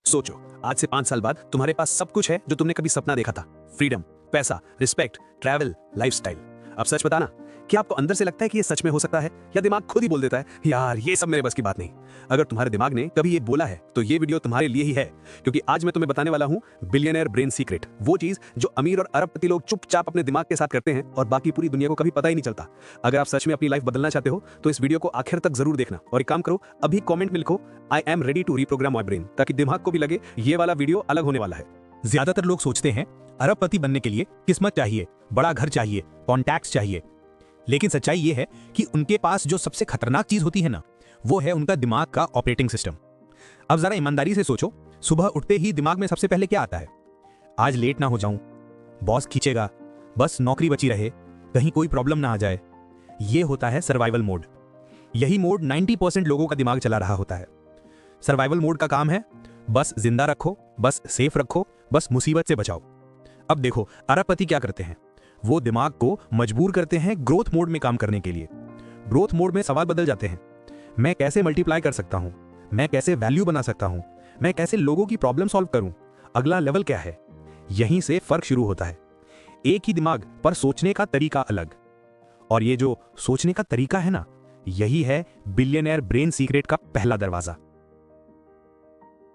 सोचो, आज से 5 साल बाद तुम्हारे पास सब कुछ है जो तुमने कभी सपना देखा था। फ्रीडम, पैसा, रिस्पेक्ट, ट्रैवल, लाइफस्टाइल। अब सच बताना, क्या आपको अंदर से लगता है कि ये सच में हो सकता है, या दिमाग खुद ही बोल देता है यार ये सब मेरे बस की बात नहीं। अगर तुम्हारे दिमाग ने कभी ये बोला है तो ये वीडियो तुम्हारे लिए ही है, क्योंकि आज मैं तुम्हें बताने वाला हूँ बिलियनर ब्रेन सीक्रेट, वो चीज जो अमीर और अरबपति लोग चुपचाप अपने दिमाग के साथ करते हैं और बाकी पूरी दुनिया को कभी पता ही नहीं चलता। अगर आप सच में अपनी लाइफ बदलना चाहते हो तो इस वीडियो को आखिर तक जरूर देखना, और एक काम करो, अभी कॉमेंट में लिखो I am ready to reprogram my brain, ताकि दिमाग को भी लगे ये वाला वीडियो अलग होने वाला है। ज्यादातर लोग सोचते हैं अरबपति बनने के लिए किस्मत चाहिए, बड़ा घर चाहिए, कॉन्टैक्ट्स चाहिए, लेकिन सच्चाई ये है कि उनके पास जो सबसे खतरनाक चीज होती है ना, वो है उनका दिमाग का ऑपरेटिंग सिस्टम। अब जरा ईमानदारी से सोचो, सुबह उठते ही दिमाग में सबसे पहले क्या आता है? आज लेट ना हो जाऊं, बॉस खींचेगा, बस नौकरी बची रहे, कहीं कोई प्रॉब्लम ना आ जाए। ये होता है सर्वाइवल मोड। यही मोड 90% लोगों का दिमाग चला रहा होता है। सर्वाइवल मोड का काम है बस जिंदा रखो, बस सेफ रखो, बस मुसीबत से बचाओ। अब देखो अरबपति क्या करते हैं, वो दिमाग को मजबूर करते हैं ग्रोथ मोड में काम करने के लिए। ग्रोथ मोड में सवाल बदल जाते हैं, मैं कैसे मल्टीप्लाई कर सकता हूं, मैं कैसे वैल्यू बना सकता हूं, मैं कैसे लोगों की प्रॉब्लम सॉल्व करूं, अगला लेवल क्या है। यहीं से फर्क शुरू होता है। एक ही दिमाग पर सोचने का तरीका अलग, और ये जो सोचने का तरीका है ना, यही है बिलियनर ब्रेन सीक्रेट का पहला दरवाजा।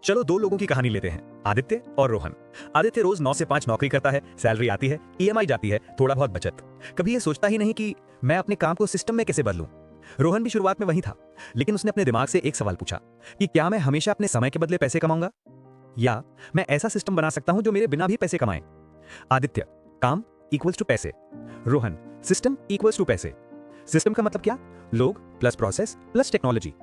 चलो 2 लोगों की कहानी लेते हैं, आदित्य और रोहन। आदित्य रोज 9 से 5 नौकरी करता है, सैलरी आती है, ईएमआई जाती है, थोड़ा बहुत बचत। कभी ये सोचता ही नहीं कि मैं अपने काम को सिस्टम में कैसे बदलूं। रोहन भी शुरुआत में वही था, लेकिन उसने अपने दिमाग से एक सवाल पूछा कि क्या मैं हमेशा अपने समय के बदले पैसे कमाऊंगा, या मैं ऐसा सिस्टम बना सकता हूं जो मेरे बिना भी पैसे कमाए। आदित्य, काम इक्वल्स टू पैसे। रोहन, सिस्टम इक्वल्स टू पैसे। सिस्टम का मतलब क्या? लोग प्लस प्रोसेस प्लस टेक्नोलॉजी।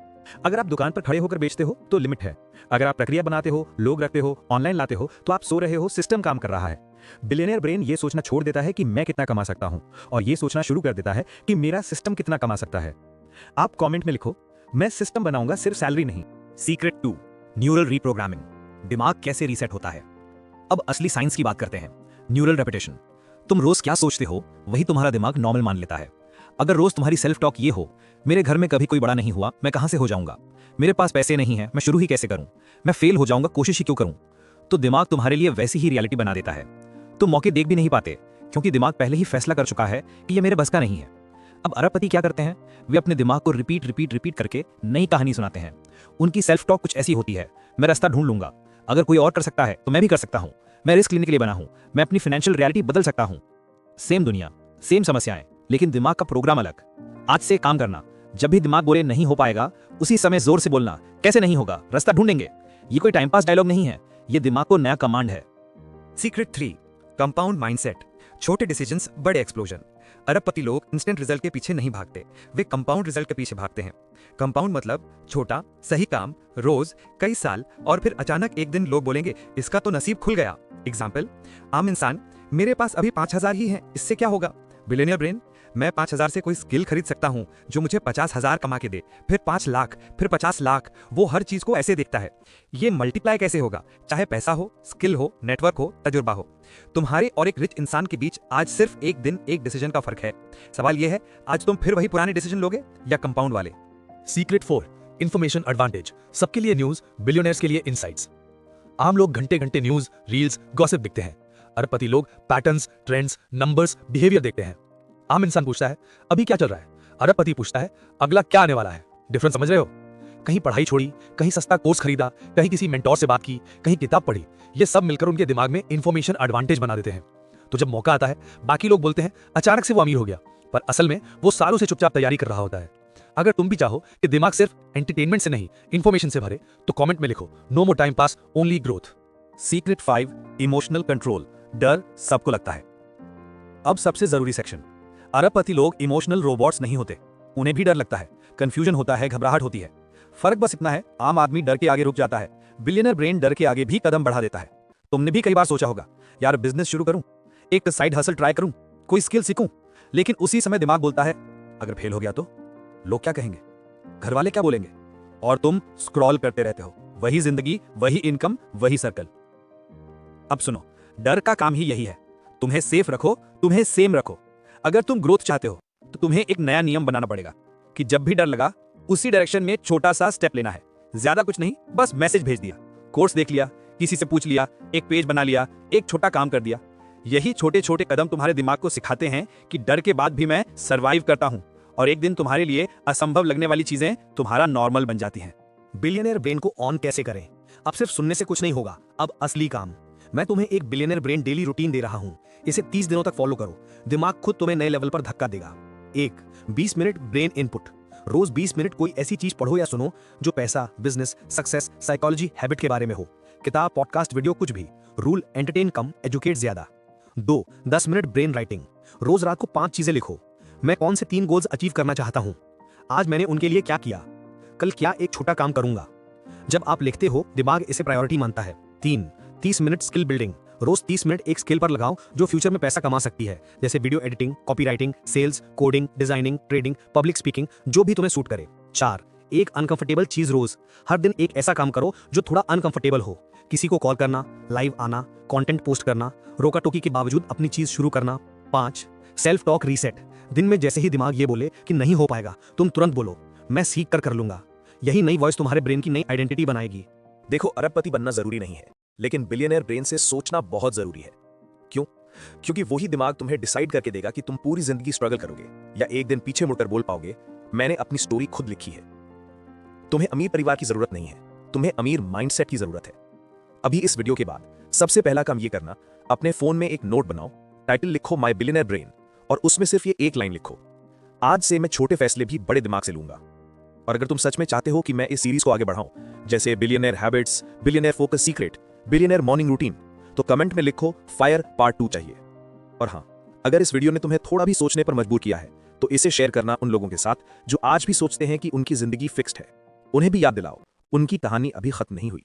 अगर आप दुकान पर खड़े होकर बेचते हो तो लिमिट है, अगर आप प्रक्रिया बनाते हो, लोग रखते हो, ऑनलाइन लाते हो, तो आप सो रहे हो, सिस्टम काम कर रहा है। बिलियनियर ब्रेन ये सोचना छोड़ देता है कि मैं कितना कमा सकता हूं, और ये सोचना शुरू कर देता है कि मेरा सिस्टम कितना कमा सकता है। आप कमेंट में लिखो, मैं सिस्टम बनाऊंगा, सिर्फ सैलरी नहीं। Secret 2, neural reprogramming. दिमाग कैसे रीसेट होता है। अब असली साइंस की बात करते हैं, न्यूरल रेपिटेशन। तुम रोज क्या सोचते हो वही तुम्हारा दिमाग नॉर्मल मान लेता है। अगर रोज तुम्हारी सेल्फ टॉक ये हो, मेरे घर में कभी कोई बड़ा नहीं हुआ, मैं कहां से हो जाऊंगा, मेरे पास पैसे नहीं है, मैं शुरू ही कैसे करूं, मैं फेल हो जाऊंगा, कोशिश ही क्यों करूं, तो दिमाग तुम्हारे लिए वैसी ही रियलिटी बना देता है। तुम मौके देख भी नहीं पाते, क्योंकि दिमाग पहले ही फैसला कर चुका है कि ये मेरे बस का नहीं है। अब अरबपति क्या करते हैं, वे अपने दिमाग को रिपीट करके नई कहानी सुनाते हैं। उनकी सेल्फ टॉक कुछ ऐसी होती है, मैं रास्ता ढूंढ लूंगा, अगर कोई और कर सकता है तो मैं भी कर सकता हूं, मैं रिस्क लेने के लिए बना हूं, मैं अपनी फाइनेंशियल रियलिटी बदल सकता हूं। सेम दुनिया, सेम समस्याएं, लेकिन दिमाग का प्रोग्राम अलग। आज से काम करना, जब भी दिमाग बोले नहीं हो पाएगा, उसी समय जोर से बोलना, कैसे नहीं होगा, रास्ता ढूंढेंगे। ये कोई टाइम पास डायलॉग नहीं है, ये दिमाग को नया कमांड है। Secret 3, compound mindset. छोटे डिसीजंस, बड़े एक्सप्लोजन। अरबपति लोग इंस्टेंट रिजल्ट के पीछे नहीं भागते, वे कंपाउंड रिजल्ट के पीछे भागते हैं। कंपाउंड मतलब छोटा सही काम, रोज, कई साल, और फिर अचानक एक दिन लोग बोलेंगे इसका तो नसीब खुल गया। एग्जाम्पल, आम इंसान, मेरे पास अभी 5000 ही है, इससे क्या होगा। बिलियनियर ब्रेन, मैं 5000 से कोई स्किल खरीद सकता हूं जो मुझे 50,000 कमा के दे, फिर 5 लाख, फिर 50 लाख। वो हर चीज को ऐसे देखता है, ये मल्टीप्लाई कैसे होगा, चाहे पैसा हो, स्किल हो, नेटवर्क हो, तजुर्बा हो। तुम्हारे और एक रिच इंसान के बीच आज सिर्फ एक दिन, एक डिसीजन का फर्क है। सवाल यह है, आज तुम फिर वही पुराने डिसीजन लोगे या कंपाउंड वाले। Secret 4, information advantage. सबके लिए न्यूज, बिलियनियर्स के लिए इनसाइट्स। आम लोग घंटे घंटे न्यूज, रील्स, गॉसिप देखते हैं। अरबपति लोग पैटर्न्स, ट्रेंड्स, नंबर्स, बिहेवियर देखते हैं। आम इंसान पूछता है अभी क्या चल रहा है, अरबपति पूछता है अगला क्या आने वाला है। डिफरेंस समझ रहे हो? कहीं पढ़ाई छोड़ी, कहीं सस्ता कोर्स खरीदा, कहीं किसी मेंटोर से बात की, कहीं किताब पढ़ी, ये सब मिलकर उनके दिमाग में इंफॉर्मेशन एडवांटेज बना देते हैं। तो जब मौका आता है, बाकी लोग बोलते हैं अचानक से वो अमीर हो गया, पर असल में वो सालों से चुपचाप तैयारी कर रहा होता है। अगर तुम भी चाहो कि दिमाग सिर्फ एंटरटेनमेंट से नहीं, इंफॉर्मेशन से भरे, तो कमेंट में लिखो no more time pass, only growth. Secret 5, emotional control. डर सबको लगता है। अब सबसे जरूरी सेक्शन, अरबपति लोग इमोशनल रोबोट्स नहीं होते, उन्हें भी डर लगता है, कंफ्यूजन होता है, घबराहट होती है। फर्क बस इतना है, आम आदमी डर के आगे रुक जाता है, बिलियनर ब्रेन डर के आगे भी कदम बढ़ा देता है। तुमने भी कई बार सोचा होगा, यार बिजनेस शुरू करूं, एक साइड हसल ट्राई करूं, कोई स्किल सीखूं, लेकिन उसी समय दिमाग बोलता है अगर फेल हो गया तो लोग क्या कहेंगे, घर वाले क्या बोलेंगे, और तुम स्क्रॉल करते रहते हो, वही जिंदगी, वही इनकम, वही सर्कल। अब सुनो, डर का काम ही यही है, तुम्हें सेफ रखो, तुम्हें सेम रखो। अगर तुम ग्रोथ चाहते हो तो तुम्हें एक नया नियम बनाना पड़ेगा कि जब भी डर लगा, उसी डायरेक्शन में छोटा सा स्टेप लेना है। ज्यादा कुछ नहीं, बस मैसेज भेज दिया, कोर्स देख लिया, किसी से पूछ लिया, एक पेज बना लिया, एक छोटा काम कर दिया। यही छोटे छोटे कदम तुम्हारे दिमाग को सिखाते हैं कि डर के बाद भी मैं सरवाइव करता हूं, और एक दिन तुम्हारे लिए असंभव लगने वाली चीजें तुम्हारा नॉर्मल बन जाती हैं। बिलियनर ब्रेन को ऑन कैसे करें? अब सिर्फ सुनने से कुछ नहीं होगा, अब असली काम। मैं तुम्हें एक बिलियनर ब्रेन डेली रूटीन दे रहा हूं। इसे 30 दिनों तक फॉलो करो। दिमाग खुद तुम्हें नए लेवल पर धक्का देगा। 1. 20 मिनट ब्रेन इनपुट। रोज 20 मिनट कोई ऐसी चीज पढ़ो या सुनो जो पैसा, बिजनेस, सक्सेस, साइकोलॉजी, हैबिट के बारे में हो। किताब, पॉडकास्ट, वीडियो, कुछ भी। रूल, एंटरटेन कम, एजुकेट ज्यादा। 2. 10 मिनट ब्रेन राइटिंग। रोज रात को 5 चीजें लिखो। मैं कौन से 3 गोल्स अचीव करना चाहता हूं, आज मैंने उनके लिए क्या किया, कल क्या एक छोटा काम करूंगा। जब आप लिखते हो, दिमाग इसे प्रायोरिटी मानता है। 3. 30 मिनट स्किल बिल्डिंग। रोज 30 मिनट एक स्किल पर लगाओ जो फ्यूचर में पैसा कमा सकती है, जैसे video editing, copy writing, sales, coding, designing, trading, public speaking, जो भी तुम्हें सूट करे। 4. एक अनकंफर्टेबल चीज रोज। हर दिन एक ऐसा काम करो जो थोड़ा अनकंफर्टेबल हो। किसी को कॉल करना, लाइव आना, कंटेंट पोस्ट करना, रोका टोकी के बावजूद अपनी चीज शुरू करना। 5. Self talk reset. दिन में जैसे ही दिमाग ये बोले कि नहीं हो पाएगा, तुम तुरंत बोलो, मैं सीख कर लूंगा। यही नई वॉइस तुम्हारे ब्रेन की नई आइडेंटिटी बनाएगी। देखो, अरबपति बनना जरूरी नहीं है, लेकिन बिलियनर ब्रेन से सोचना बहुत जरूरी है। क्यों? क्योंकि वही दिमाग तुम्हें डिसाइड करके देगा कि तुम पूरी जिंदगी स्ट्रगल करोगे या एक दिन पीछे मुड़कर बोल पाओगे, मैंने अपनी स्टोरी खुद लिखी है। तुम्हें अमीर परिवार की जरूरत नहीं है, तुम्हें अमीर माइंडसेट की जरूरत है। अभी इस वीडियो के बाद सबसे पहला काम ये करना, अपने फोन में एक नोट बनाओ, टाइटल लिखो माय बिलियनर ब्रेन, और उसमें सिर्फ ये एक लाइन लिखो, आज से मैं छोटे फैसले भी बड़े दिमाग से लूंगा। और अगर तुम सच में चाहते हो कि मैं इस सीरीज को आगे बढ़ाऊं, जैसे billionaire habits, billionaire focus secret, billionaire morning routine, तो कमेंट में लिखो फायर पार्ट 2 चाहिए। और हाँ, अगर इस वीडियो ने तुम्हें थोड़ा भी सोचने पर मजबूर किया है, तो इसे शेयर करना उन लोगों के साथ जो आज भी सोचते हैं कि उनकी जिंदगी फिक्स्ड है। उन्हें भी याद दिलाओ, उनकी कहानी अभी खत्म नहीं हुई।